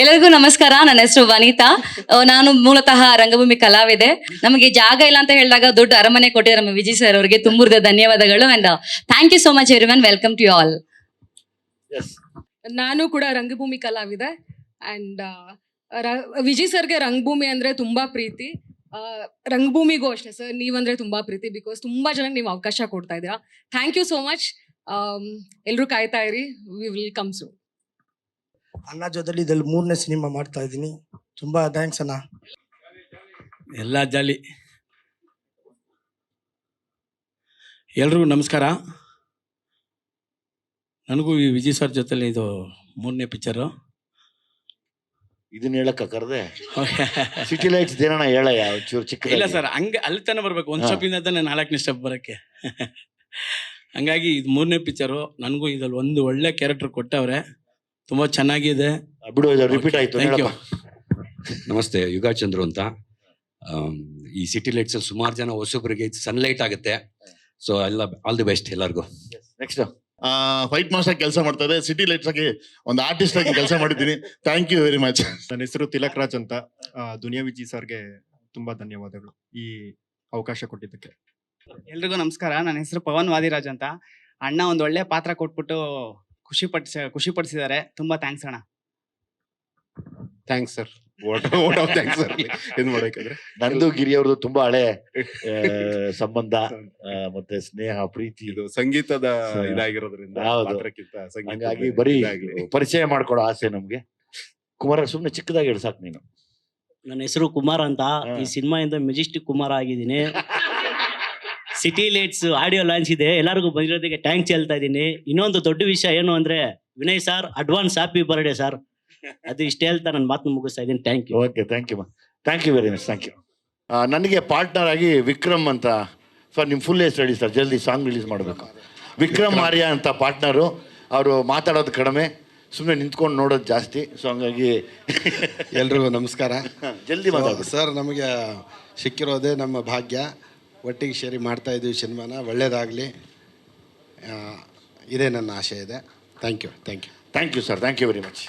ಎಲ್ಲರಿಗೂ ನಮಸ್ಕಾರ. ನನ್ನ ಹೆಸರು ವನಿತಾ. ನಾನು ಮೂಲತಃ ರಂಗಭೂಮಿ ಕಲಾವಿದೆ. ನಮಗೆ ಜಾಗ ಇಲ್ಲ ಅಂತ ಹೇಳಿದಾಗ ದೊಡ್ಡ ಅರಮನೆ ಕೊಟ್ಟಿದ್ದಾರೆ ನಮ್ಮ ವಿಜಯ್ ಸರ್ ಅವರಿಗೆ ತುಂಬುರ್ದ ಧನ್ಯವಾದಗಳು. And thank you so much everyone. Welcome to you all. ನಾನು ಕೂಡ ರಂಗಭೂಮಿ ಕಲಾವಿದೆ. ಅಂಡ್ ವಿಜಯ್ ಸರ್ಗೆ ರಂಗಭೂಮಿ ಅಂದ್ರೆ ತುಂಬಾ ಪ್ರೀತಿ. ರಂಗಭೂಮಿಗೂ ಅಷ್ಟೇ ಸರ್, ನೀವಂದ್ರೆ ತುಂಬಾ ಪ್ರೀತಿ. ಬಿಕಾಸ್ ತುಂಬಾ ಜನಕ್ಕೆ ನೀವು ಅವಕಾಶ ಕೊಡ್ತಾ ಇದ್ದೀರಾ. Thank you so much. ಎಲ್ರು ಕಾಯ್ತಾ ಇರಿ, ವಿ ವಿಲ್ ಕಮ್ ಸೂನ್. ಅಣ್ಣ ಜೊತೆಲಿ ಇದ್ರಲ್ಲಿ 3ನೇ ಸಿನಿಮಾ ಮಾಡ್ತಾ ಇದ್ದೀನಿ. ತುಂಬಾ ಥ್ಯಾಂಕ್ಸ್ ಅಣ್ಣ. ಎಲ್ಲ ಜಾಲಿ. ಎಲ್ರಿಗೂ ನಮಸ್ಕಾರ. ನನಗೂ ಈ ವಿಜಯ್ ಸರ್ ಜೊತೆಲಿ ಇದು 3ನೇ ಪಿಕ್ಚರು. ಇದನ್ನ ಹೇಳಕ್ಕ ಕರೆದೆ ಸಿಟಿ ಲೈಟ್ಸ್ ದೇನಣ್ಣ ಹೇಳಯ್ಯ ಒಂಚೂರು ಚಿಕ್ಕ. ಇಲ್ಲ ಸರ್, ಹಂಗೆ ಅಲ್ಲಿ ತಾನೇ ಬರ್ಬೇಕು. ಒಂದು ಸ್ಟೆಪ್ಪಿಂದ ತಾನೇ 4ನೇ ಸ್ಟೆಪ್ ಬರೋಕ್ಕೆ. ಹಂಗಾಗಿ ಇದು 3ನೇ ಪಿಕ್ಚರು. ನನಗೂ ಇದ್ರಲ್ಲಿ ಒಂದು ಒಳ್ಳೆ ಕ್ಯಾರೆಕ್ಟರ್ ಕೊಟ್ಟವ್ರೆ, ತುಂಬ ಚೆನ್ನಾಗಿದೆ. ಬಿಡು, ರಿಪೀಟ್ ಆಯ್ತು. Thank you. ನಮಸ್ತೆ, ಯುಗಾ ಚಂದ್ರು ಅಂತ. ಈ ಸಿಟಿ ಲೈಟ್ಸ್ ಅಲ್ಲಿ ಸುಮಾರು ಜನ ಹೊಸೊಬ್ಬರಿಗೆ ಸನ್ಲೈಟ್ ಆಗುತ್ತೆ. ಸೊ ಎಲ್ಲ ಆಲ್ ದಿ ಬೆಸ್ಟ್ ಎಲ್ಲರಿಗೂ. ನೆಕ್ಸ್ಟ್ ಫೈಟ್ ಮಾಸ್ಟರ್ ಕೆಲಸ ಮಾಡ್ತಾ ಇದೆ. ಸಿಟಿ ಲೈಟ್ಸ್ ಆಗಿ ಒಂದು ಆರ್ಟಿಸ್ಟ್ ಆಗಿ ಕೆಲಸ ಮಾಡಿದ್ದೀನಿ. Thank you very much. ನನ್ನ ಹೆಸರು ತಿಲಕ್ ರಾಜ್ ಅಂತ. ದುನಿಯಾ ವಿಜಿ ಸರ್ಗೆ ತುಂಬಾ ಧನ್ಯವಾದಗಳು ಈ ಅವಕಾಶ ಕೊಟ್ಟಿದ್ದಕ್ಕೆ. ಎಲ್ರಿಗೂ ನಮಸ್ಕಾರ. ನನ್ನ ಹೆಸರು ಪವನ್ ವಾದಿರಾಜ್ ಅಂತ. ಅಣ್ಣ ಒಂದು ಒಳ್ಳೆ ಪಾತ್ರ ಕೊಟ್ಬಿಟ್ಟು ಖುಷಿ ಪಡಿಸಿದ್ದಾರೆ. ತುಂಬಾ ಥ್ಯಾಂಕ್ಸ್ ಅಣ್ಣ. Thanks sir. Thanks sir. ಏನ್ ಮಾಡಬೇಕಾದ್ರೆ ನಂದು ಗಿರಿ ಅವ್ರದ್ದು ತುಂಬಾ ಹಳೆ ಸಂಬಂಧ ಮತ್ತೆ ಸ್ನೇಹ ಪ್ರೀತಿ. ಇದು ಸಂಗೀತದ ಇದಾಗಿರೋದ್ರಿಂದ ಹೌದು. ಪಾತ್ರಕ್ಕಿಂತ ಸಂಗೀತದ ಹಂಗಾಗಿ ಬರೀ ಇದಾಗ್ಲಿ. ಪರಿಚಯ ಮಾಡ್ಕೊಡೋ ಆಸೆ ನಮ್ಗೆ. ಕುಮಾರ ಸುಮ್ನೆ ಚಿಕ್ಕದಾಗಿ ಹೇಳಿ ಸಾಕು ನೀನು. ನನ್ನ ಹೆಸರು ಕುಮಾರ್ ಅಂತ. ಈ ಸಿನಿಮಾಯಿಂದ ಮೆಜೆಸ್ಟಿಕ್ ಕುಮಾರ್ ಆಗಿದ್ದೀನಿ. ಸಿಟಿ ಲೈಟ್ಸ್ ಆಡಿಯೋ ಲಾಂಚ್ ಇದೆ. ಎಲ್ಲರಿಗೂ ಬಂದಿರೋದಕ್ಕೆ ಥ್ಯಾಂಕ್ಸ್ ಹೇಳ್ತಾ ಇದ್ದೀನಿ. ಇನ್ನೊಂದು ದೊಡ್ಡ ವಿಷಯ ಏನು ಅಂದ್ರೆ, Vinay sir advance happy birthday sir. ಅದು ಇಷ್ಟ ಹೇಳ್ತಾ ನನ್ನ ಮಾತನ್ನು ಮುಗಿಸ್ತಾ ಇದ್ದೀನಿ. Thank you. Okay, thank you. Thank you very much. Thank you. ನನಗೆ ಪಾರ್ಟ್ನರ್ ಆಗಿ ವಿಕ್ರಮ್ ಅಂತ. ಸರ್ ನಿಮ್ಮ ಫುಲ್ ಹೆಸರು ಹೇಳಿ ಸರ್, ಜಲ್ದಿ ಸಾಂಗ್ ರಿಲೀಸ್ ಮಾಡಬೇಕು. ವಿಕ್ರಮ್ ಆರ್ಯ ಅಂತ ಪಾರ್ಟ್ನರು. ಅವರು ಮಾತಾಡೋದು ಕಡಿಮೆ, ಸುಮ್ಮನೆ ನಿಂತ್ಕೊಂಡು ನೋಡೋದು ಜಾಸ್ತಿ. ಸೊ ಹಂಗಾಗಿ ಎಲ್ರಿಗೂ ನಮಸ್ಕಾರ. ಜಲ್ದಿ ಮಾತಾಡಿ ಸರ್. ನಮಗೆ ಸಿಕ್ಕಿರೋದೇ ನಮ್ಮ ಭಾಗ್ಯ. ಒಟ್ಟಿಗೆ ಸೇರಿ ಮಾಡ್ತಾ ಇದ್ದೀವಿ ಸಿನಿಮಾನ. ಒಳ್ಳೇದಾಗಲಿ, ಇದೇ ನನ್ನ ಆಶೆ ಇದೆ. Thank you. Thank you sir. Thank you very much.